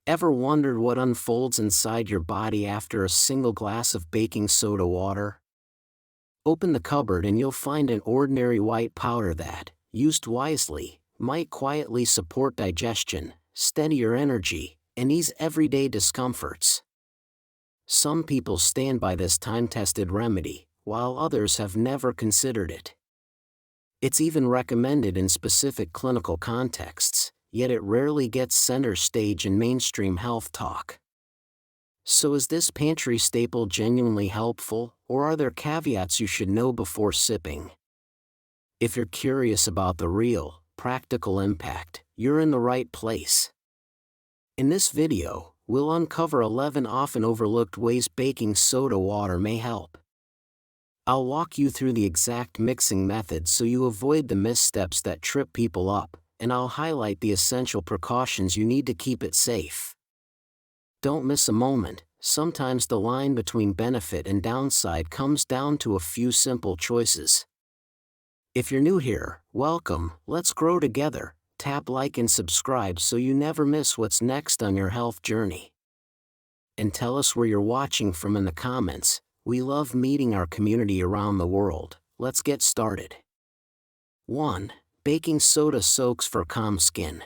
Ever wondered what unfolds inside your body after a single glass of baking soda water? Open the cupboard and you'll find an ordinary white powder that, used wisely, might quietly support digestion, steady your energy, and ease everyday discomforts. Some people stand by this time-tested remedy, while others have never considered it. It's even recommended in specific clinical contexts, yet it rarely gets center stage in mainstream health talk. So is this pantry staple genuinely helpful, or are there caveats you should know before sipping? If you're curious about the real, practical impact, you're in the right place. In this video, we'll uncover 11 often overlooked ways baking soda water may help. I'll walk you through the exact mixing method so you avoid the missteps that trip people up, and I'll highlight the essential precautions you need to keep it safe. Don't miss a moment. Sometimes the line between benefit and downside comes down to a few simple choices. If you're new here, welcome. Let's grow together. Tap like and subscribe so you never miss what's next on your health journey. And tell us where you're watching from in the comments. We love meeting our community around the world. Let's get started. 1. Baking soda soaks for calm skin.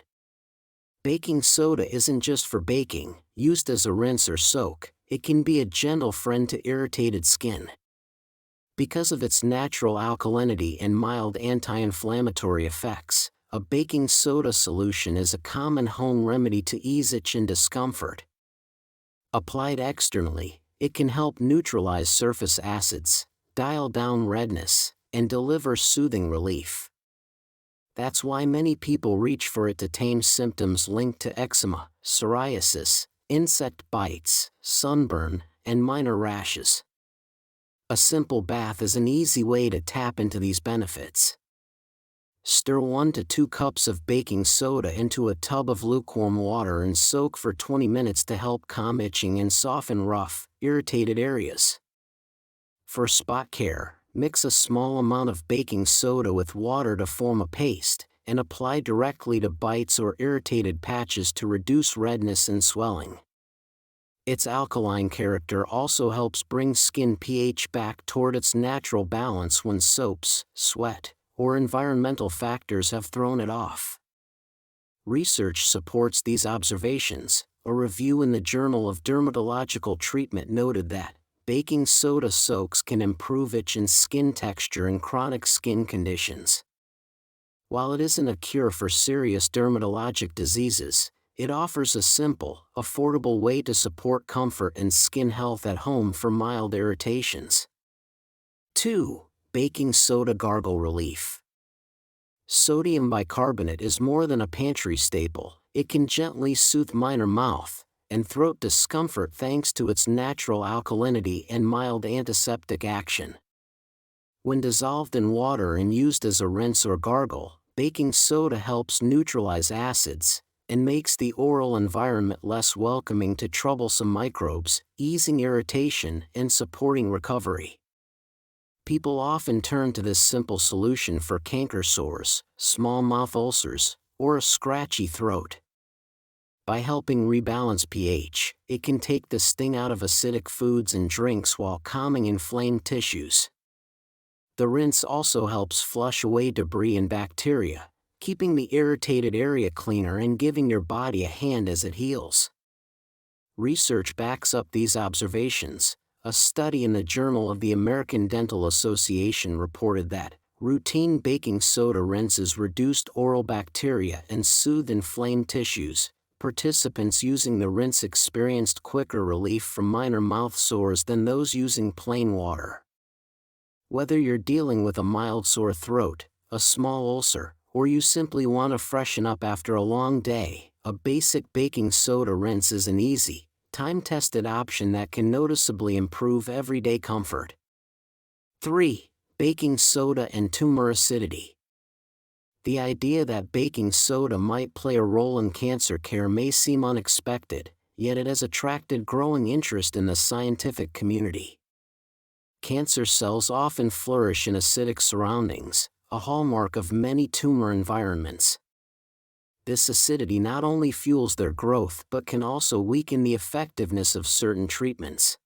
Baking soda isn't just for baking. Used as a rinse or soak, it can be a gentle friend to irritated skin. Because of its natural alkalinity and mild anti-inflammatory effects, a baking soda solution is a common home remedy to ease itch and discomfort. Applied externally, it can help neutralize surface acids, dial down redness, and deliver soothing relief. That's why many people reach for it to tame symptoms linked to eczema, psoriasis, insect bites, sunburn, and minor rashes. A simple bath is an easy way to tap into these benefits. Stir 1 to 2 cups of baking soda into a tub of lukewarm water and soak for 20 minutes to help calm itching and soften rough, irritated areas. For spot care, mix a small amount of baking soda with water to form a paste, and apply directly to bites or irritated patches to reduce redness and swelling. Its alkaline character also helps bring skin pH back toward its natural balance when soaps, sweat, or environmental factors have thrown it off. Research supports these observations. A review in the Journal of Dermatological Treatment noted that baking soda soaks can improve itch and skin texture in chronic skin conditions. While it isn't a cure for serious dermatologic diseases, it offers a simple, affordable way to support comfort and skin health at home for mild irritations. 2. Baking soda gargle relief. Sodium bicarbonate is more than a pantry staple. It can gently soothe minor mouth and throat discomfort thanks to its natural alkalinity and mild antiseptic action. When dissolved in water and used as a rinse or gargle, baking soda helps neutralize acids and makes the oral environment less welcoming to troublesome microbes, easing irritation and supporting recovery. People often turn to this simple solution for canker sores, small mouth ulcers, or a scratchy throat. By helping rebalance pH, it can take the sting out of acidic foods and drinks while calming inflamed tissues. The rinse also helps flush away debris and bacteria, keeping the irritated area cleaner and giving your body a hand as it heals. Research backs up these observations. A study in the Journal of the American Dental Association reported that routine baking soda rinses reduced oral bacteria and soothed inflamed tissues. Participants using the rinse experienced quicker relief from minor mouth sores than those using plain water. Whether you're dealing with a mild sore throat, a small ulcer, or you simply want to freshen up after a long day, a basic baking soda rinse is an easy, time-tested option that can noticeably improve everyday comfort. 3. Baking soda and tumor acidity. The idea that baking soda might play a role in cancer care may seem unexpected, yet it has attracted growing interest in the scientific community. Cancer cells often flourish in acidic surroundings, a hallmark of many tumor environments. This acidity not only fuels their growth but can also weaken the effectiveness of certain treatments.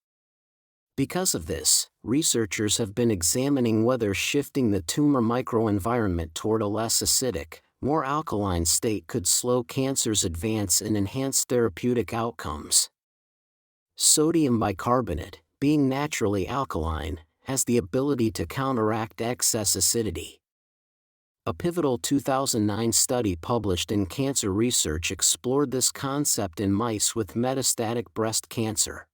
Because of this, researchers have been examining whether shifting the tumor microenvironment toward a less acidic, more alkaline state could slow cancer's advance and enhance therapeutic outcomes. Sodium bicarbonate, being naturally alkaline, has the ability to counteract excess acidity. A pivotal 2009 study published in Cancer Research explored this concept in mice with metastatic breast cancer.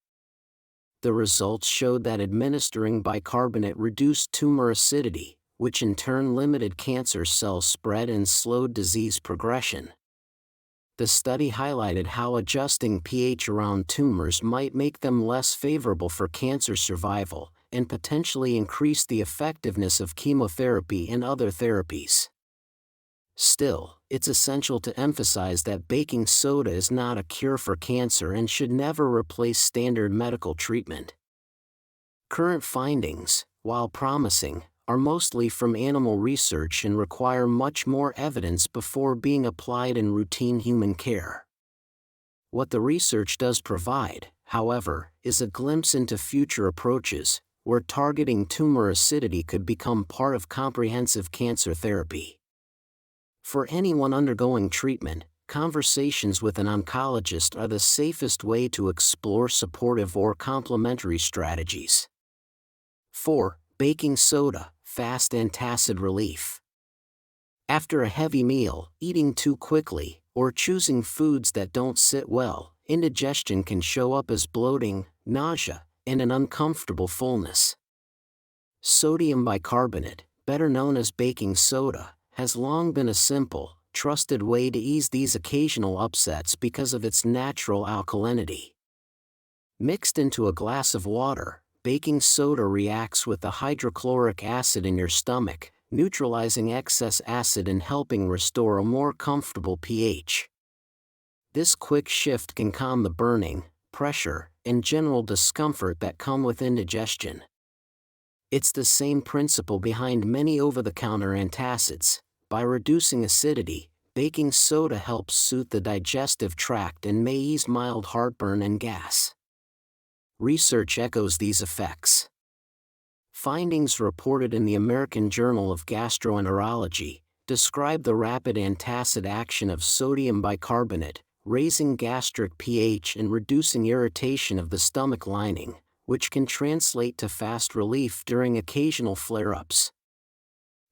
The results showed that administering bicarbonate reduced tumor acidity, which in turn limited cancer cell spread and slowed disease progression. The study highlighted how adjusting pH around tumors might make them less favorable for cancer survival, and potentially increase the effectiveness of chemotherapy and other therapies. Still, it's essential to emphasize that baking soda is not a cure for cancer and should never replace standard medical treatment. Current findings, while promising, are mostly from animal research and require much more evidence before being applied in routine human care. What the research does provide, however, is a glimpse into future approaches, where targeting tumor acidity could become part of comprehensive cancer therapy. For anyone undergoing treatment, conversations with an oncologist are the safest way to explore supportive or complementary strategies. 4. Baking soda, fast antacid relief. After a heavy meal, eating too quickly, or choosing foods that don't sit well, indigestion can show up as bloating, nausea, and an uncomfortable fullness. Sodium bicarbonate, better known as baking soda, has long been a simple, trusted way to ease these occasional upsets because of its natural alkalinity. Mixed into a glass of water, baking soda reacts with the hydrochloric acid in your stomach, neutralizing excess acid and helping restore a more comfortable pH. This quick shift can calm the burning, pressure, and general discomfort that come with indigestion. It's the same principle behind many over-the-counter antacids. By reducing acidity, baking soda helps soothe the digestive tract and may ease mild heartburn and gas. Research echoes these effects. Findings reported in the American Journal of Gastroenterology describe the rapid antacid action of sodium bicarbonate, raising gastric pH and reducing irritation of the stomach lining, which can translate to fast relief during occasional flare-ups.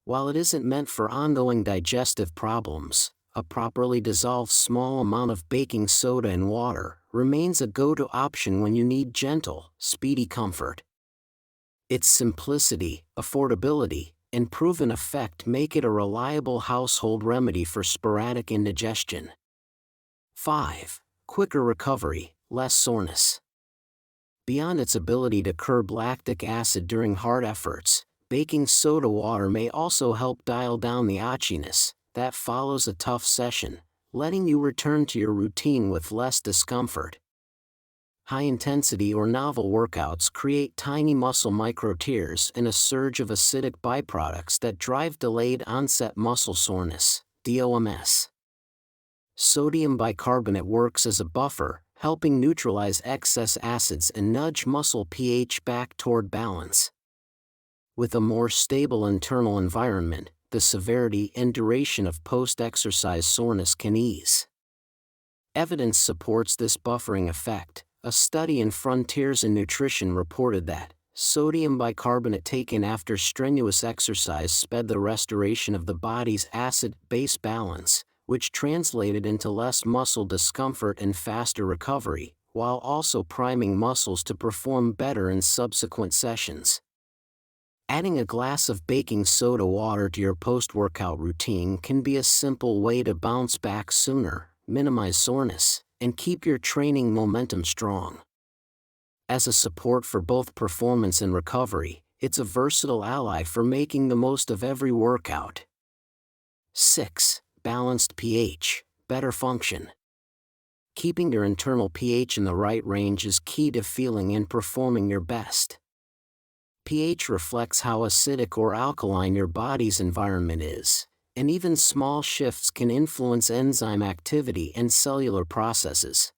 While it isn't meant for ongoing digestive problems, a properly dissolved small amount of baking soda in water remains a go-to option when you need gentle, speedy comfort. Its simplicity, affordability, and proven effect make it a reliable household remedy for sporadic indigestion. 5. Quicker recovery, less soreness. Beyond its ability to curb lactic acid during hard efforts, baking soda water may also help dial down the itchiness that follows a tough session, letting you return to your routine with less discomfort. High-intensity or novel workouts create tiny muscle microtears and a surge of acidic byproducts that drive delayed onset muscle soreness, DOMS. Sodium bicarbonate works as a buffer, helping neutralize excess acids and nudge muscle pH back toward balance. With a more stable internal environment, the severity and duration of post-exercise soreness can ease. Evidence supports this buffering effect. A study in Frontiers in Nutrition reported that sodium bicarbonate taken after strenuous exercise sped the restoration of the body's acid-base balance, which translated into less muscle discomfort and faster recovery, while also priming muscles to perform better in subsequent sessions. Adding a glass of baking soda water to your post-workout routine can be a simple way to bounce back sooner, minimize soreness, and keep your training momentum strong. As a support for both performance and recovery, it's a versatile ally for making the most of every workout. 6. Balanced pH, better function. Keeping your internal pH in the right range is key to feeling and performing your best. pH reflects how acidic or alkaline your body's environment is, and even small shifts can influence enzyme activity and cellular processes.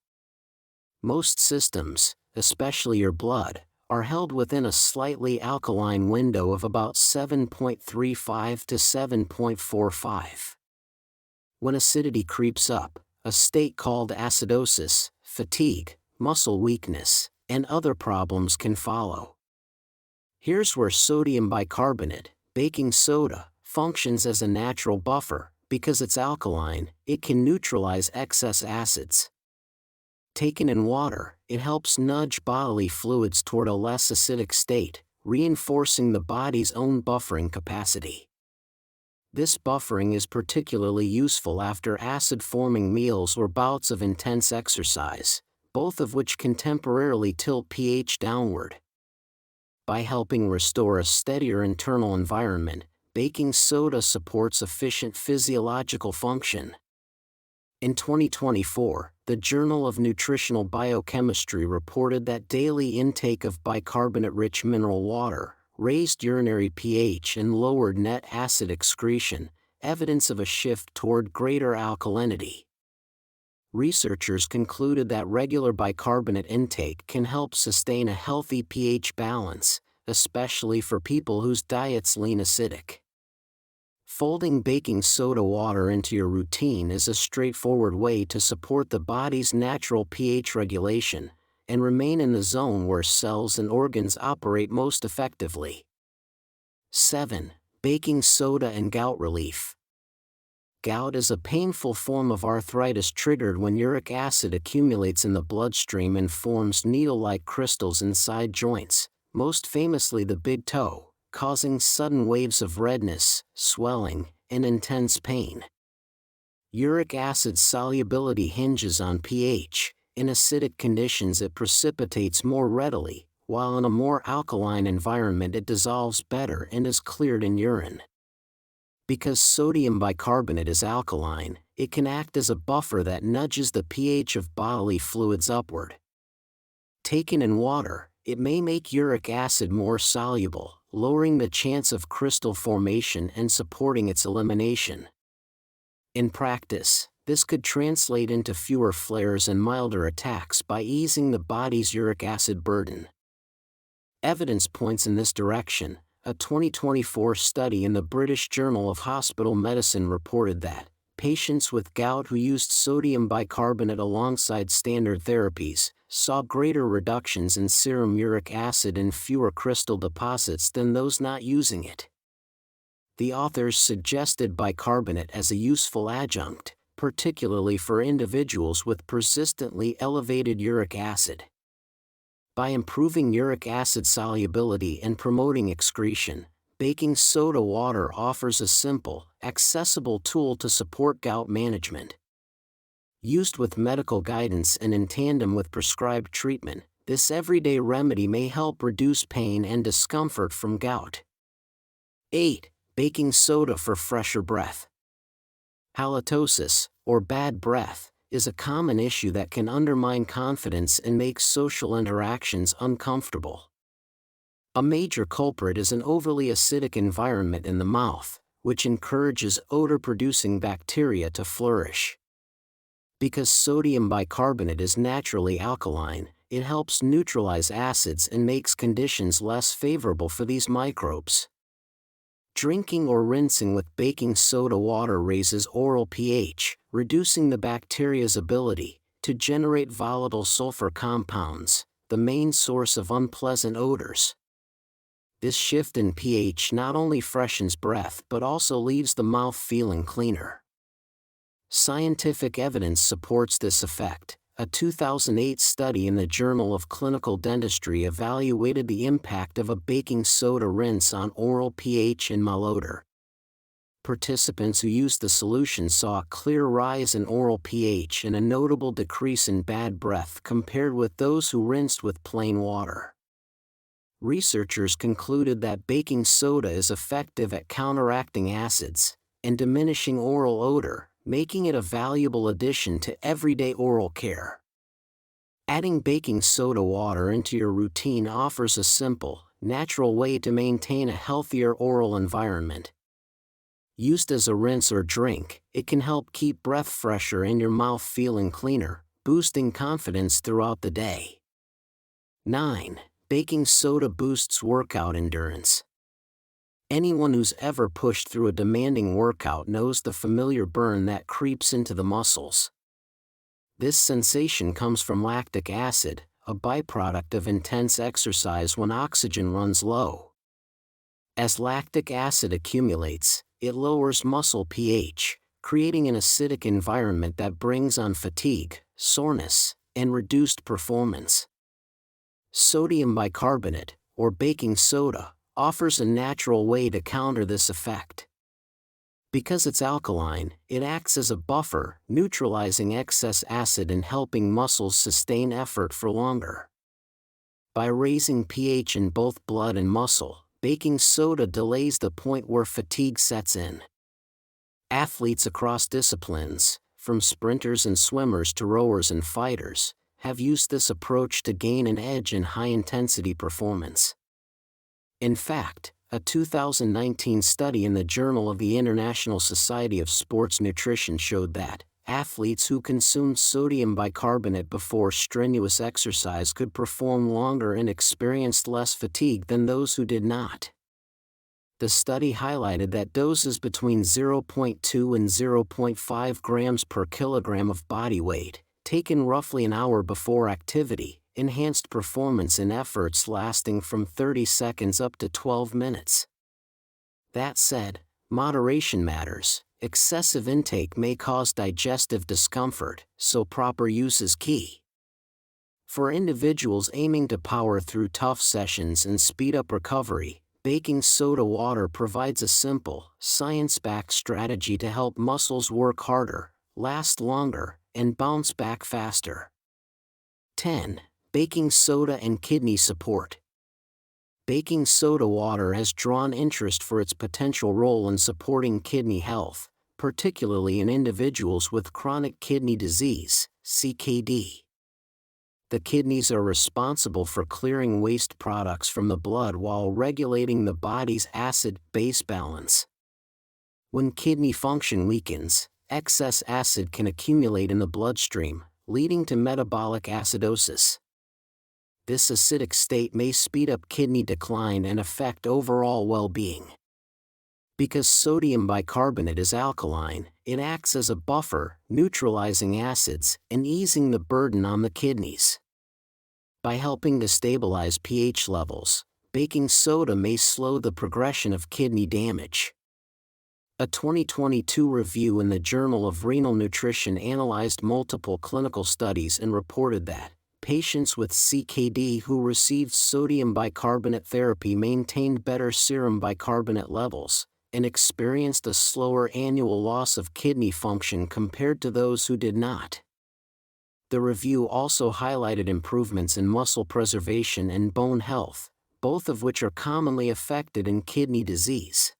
Most systems, especially your blood, are held within a slightly alkaline window of about 7.35 to 7.45. When acidity creeps up, a state called acidosis, fatigue, muscle weakness, and other problems can follow. Here's where sodium bicarbonate, baking soda, functions as a natural buffer. Because it's alkaline, it can neutralize excess acids. Taken in water, it helps nudge bodily fluids toward a less acidic state, reinforcing the body's own buffering capacity. This buffering is particularly useful after acid-forming meals or bouts of intense exercise, both of which can temporarily tilt pH downward. By helping restore a steadier internal environment, baking soda supports efficient physiological function. In 2024, the Journal of Nutritional Biochemistry reported that daily intake of bicarbonate-rich mineral water raised urinary pH and lowered net acid excretion, evidence of a shift toward greater alkalinity. Researchers concluded that regular bicarbonate intake can help sustain a healthy pH balance, especially for people whose diets lean acidic. Folding baking soda water into your routine is a straightforward way to support the body's natural pH regulation and remain in the zone where cells and organs operate most effectively. 7. Baking soda and gout relief. Gout is a painful form of arthritis triggered when uric acid accumulates in the bloodstream and forms needle-like crystals inside joints, most famously the big toe, causing sudden waves of redness, swelling, and intense pain. Uric acid's solubility hinges on pH. In acidic conditions it precipitates more readily, while in a more alkaline environment it dissolves better and is cleared in urine. Because sodium bicarbonate is alkaline, it can act as a buffer that nudges the pH of bodily fluids upward. Taken in water, it may make uric acid more soluble, lowering the chance of crystal formation and supporting its elimination. In practice, this could translate into fewer flares and milder attacks by easing the body's uric acid burden. Evidence points in this direction. A 2024 study in the British Journal of Hospital Medicine reported that patients with gout who used sodium bicarbonate alongside standard therapies saw greater reductions in serum uric acid and fewer crystal deposits than those not using it. The authors suggested bicarbonate as a useful adjunct, particularly for individuals with persistently elevated uric acid. By improving uric acid solubility and promoting excretion, baking soda water offers a simple, accessible tool to support gout management. Used with medical guidance and in tandem with prescribed treatment, this everyday remedy may help reduce pain and discomfort from gout. 8. Baking soda for fresher breath. Halitosis, or bad breath, is a common issue that can undermine confidence and make social interactions uncomfortable. A major culprit is an overly acidic environment in the mouth, which encourages odor-producing bacteria to flourish. Because sodium bicarbonate is naturally alkaline, it helps neutralize acids and makes conditions less favorable for these microbes. Drinking or rinsing with baking soda water raises oral pH, reducing the bacteria's ability to generate volatile sulfur compounds, the main source of unpleasant odors. This shift in pH not only freshens breath but also leaves the mouth feeling cleaner. Scientific evidence supports this effect. A 2008 study in the Journal of Clinical Dentistry evaluated the impact of a baking soda rinse on oral pH and malodor. Participants who used the solution saw a clear rise in oral pH and a notable decrease in bad breath compared with those who rinsed with plain water. Researchers concluded that baking soda is effective at counteracting acids and diminishing oral odor, making it a valuable addition to everyday oral care. Adding baking soda water into your routine offers a simple, natural way to maintain a healthier oral environment. Used as a rinse or drink, it can help keep breath fresher and your mouth feeling cleaner, boosting confidence throughout the day. 9. Baking soda boosts workout endurance. Anyone who's ever pushed through a demanding workout knows the familiar burn that creeps into the muscles. This sensation comes from lactic acid, a byproduct of intense exercise when oxygen runs low. As lactic acid accumulates, it lowers muscle pH, creating an acidic environment that brings on fatigue, soreness, and reduced performance. Sodium bicarbonate, or baking soda, offers a natural way to counter this effect. Because it's alkaline, it acts as a buffer, neutralizing excess acid and helping muscles sustain effort for longer. By raising pH in both blood and muscle, baking soda delays the point where fatigue sets in. Athletes across disciplines, from sprinters and swimmers to rowers and fighters, have used this approach to gain an edge in high-intensity performance. In fact, a 2019 study in the Journal of the International Society of Sports Nutrition showed that athletes who consumed sodium bicarbonate before strenuous exercise could perform longer and experienced less fatigue than those who did not. The study highlighted that doses between 0.2 and 0.5 grams per kilogram of body weight, taken roughly an hour before activity, enhanced performance in efforts lasting from 30 seconds up to 12 minutes. That said, moderation matters. Excessive intake may cause digestive discomfort, so proper use is key. For individuals aiming to power through tough sessions and speed up recovery, baking soda water provides a simple, science-backed strategy to help muscles work harder, last longer, and bounce back faster. 10. Baking soda and kidney support. Baking soda water has drawn interest for its potential role in supporting kidney health, particularly in individuals with chronic kidney disease, CKD. The kidneys are responsible for clearing waste products from the blood while regulating the body's acid-base balance. When kidney function weakens, excess acid can accumulate in the bloodstream, leading to metabolic acidosis. This acidic state may speed up kidney decline and affect overall well-being. Because sodium bicarbonate is alkaline, it acts as a buffer, neutralizing acids and easing the burden on the kidneys. By helping to stabilize pH levels, baking soda may slow the progression of kidney damage. A 2022 review in the Journal of Renal Nutrition analyzed multiple clinical studies and reported that patients with CKD who received sodium bicarbonate therapy maintained better serum bicarbonate levels and experienced a slower annual loss of kidney function compared to those who did not. The review also highlighted improvements in muscle preservation and bone health, both of which are commonly affected in kidney disease.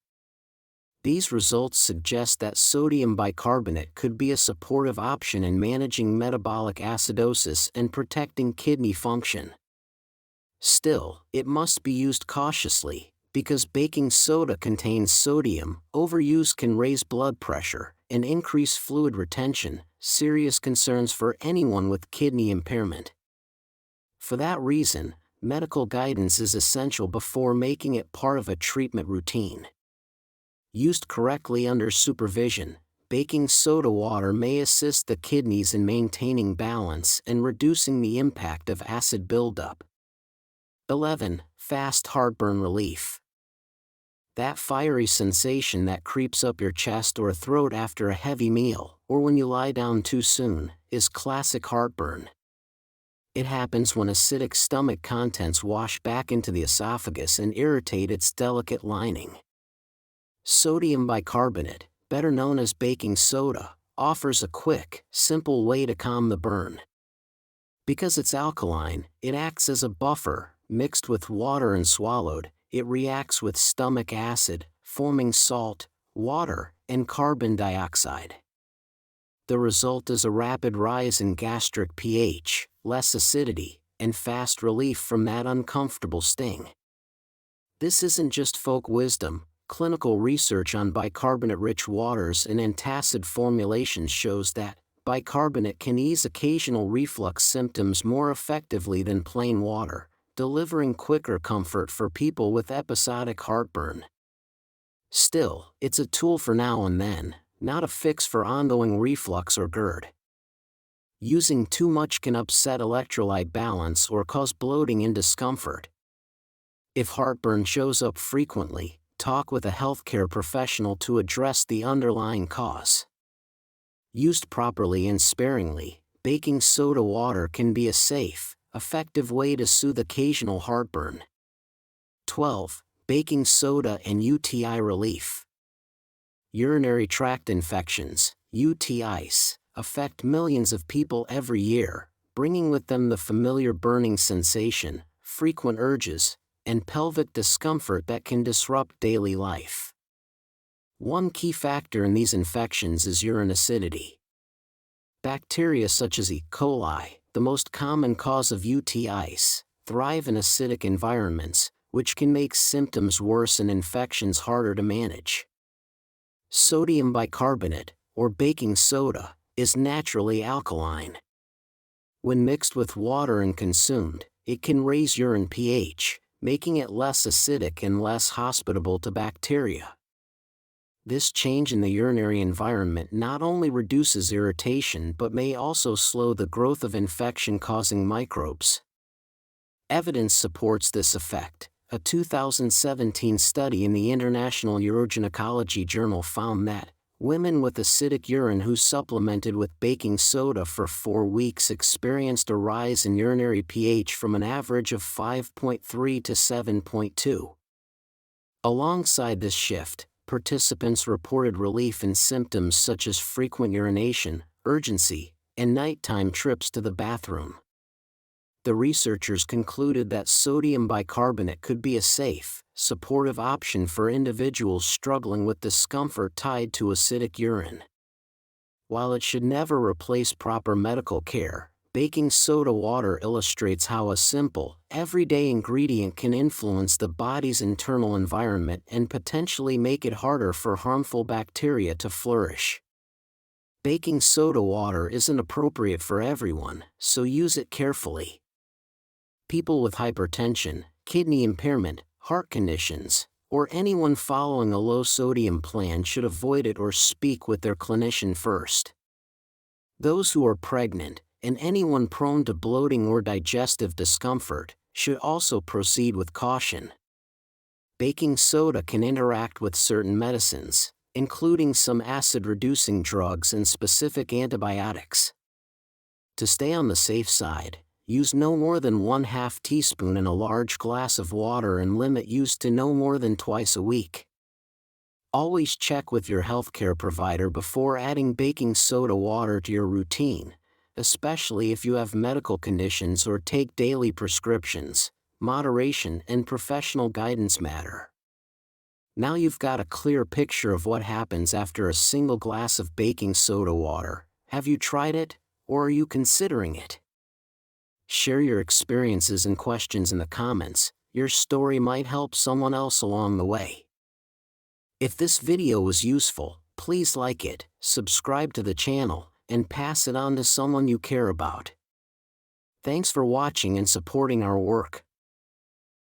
These results suggest that sodium bicarbonate could be a supportive option in managing metabolic acidosis and protecting kidney function. Still, it must be used cautiously. Because baking soda contains sodium, overuse can raise blood pressure and increase fluid retention, serious concerns for anyone with kidney impairment. For that reason, medical guidance is essential before making it part of a treatment routine. Used correctly under supervision, baking soda water may assist the kidneys in maintaining balance and reducing the impact of acid buildup. 11. Fast heartburn relief. That fiery sensation that creeps up your chest or throat after a heavy meal, or when you lie down too soon, is classic heartburn. It happens when acidic stomach contents wash back into the esophagus and irritate its delicate lining. Sodium bicarbonate, better known as baking soda, offers a quick, simple way to calm the burn. Because it's alkaline, it acts as a buffer, mixed with water and swallowed. It reacts with stomach acid, forming salt, water, and carbon dioxide. The result is a rapid rise in gastric pH, less acidity, and fast relief from that uncomfortable sting. This isn't just folk wisdom, clinical research on bicarbonate-rich waters and antacid formulations shows that bicarbonate can ease occasional reflux symptoms more effectively than plain water, delivering quicker comfort for people with episodic heartburn. Still, it's a tool for now and then, not a fix for ongoing reflux or GERD. Using too much can upset electrolyte balance or cause bloating and discomfort. If heartburn shows up frequently, talk with a healthcare professional to address the underlying cause. Used properly and sparingly, baking soda water can be a safe, effective way to soothe occasional heartburn. 12. Baking soda and UTI relief. Urinary tract infections, UTIs, affect millions of people every year, bringing with them the familiar burning sensation, frequent urges, and pelvic discomfort that can disrupt daily life. One key factor in these infections is urine acidity. Bacteria such as E. coli, the most common cause of UTIs, thrive in acidic environments, which can make symptoms worse and infections harder to manage. Sodium bicarbonate, or baking soda, is naturally alkaline. When mixed with water and consumed, it can raise urine pH, making it less acidic and less hospitable to bacteria. This change in the urinary environment not only reduces irritation but may also slow the growth of infection-causing microbes. Evidence supports this effect. A 2017 study in the International Urogynecology Journal found that women with acidic urine who supplemented with baking soda for 4 weeks experienced a rise in urinary pH from an average of 5.3 to 7.2. Alongside this shift, participants reported relief in symptoms such as frequent urination, urgency, and nighttime trips to the bathroom. The researchers concluded that sodium bicarbonate could be a safe, supportive option for individuals struggling with discomfort tied to acidic urine. While it should never replace proper medical care, baking soda water illustrates how a simple, everyday ingredient can influence the body's internal environment and potentially make it harder for harmful bacteria to flourish. Baking soda water isn't appropriate for everyone, so use it carefully. People with hypertension, kidney impairment, heart conditions, or anyone following a low-sodium plan should avoid it or speak with their clinician first. Those who are pregnant, and anyone prone to bloating or digestive discomfort, should also proceed with caution. Baking soda can interact with certain medicines, including some acid-reducing drugs and specific antibiotics. To stay on the safe side, use no more than 1/2 teaspoon in a large glass of water and limit use to no more than twice a week. Always check with your healthcare provider before adding baking soda water to your routine, especially if you have medical conditions or take daily prescriptions. Moderation and professional guidance matter. Now you've got a clear picture of what happens after a single glass of baking soda water. Have you tried it, or are you considering it? Share your experiences and questions in the comments. Your story might help someone else along the way. If this video was useful, please like it, subscribe to the channel, and pass it on to someone you care about. Thanks for watching and supporting our work.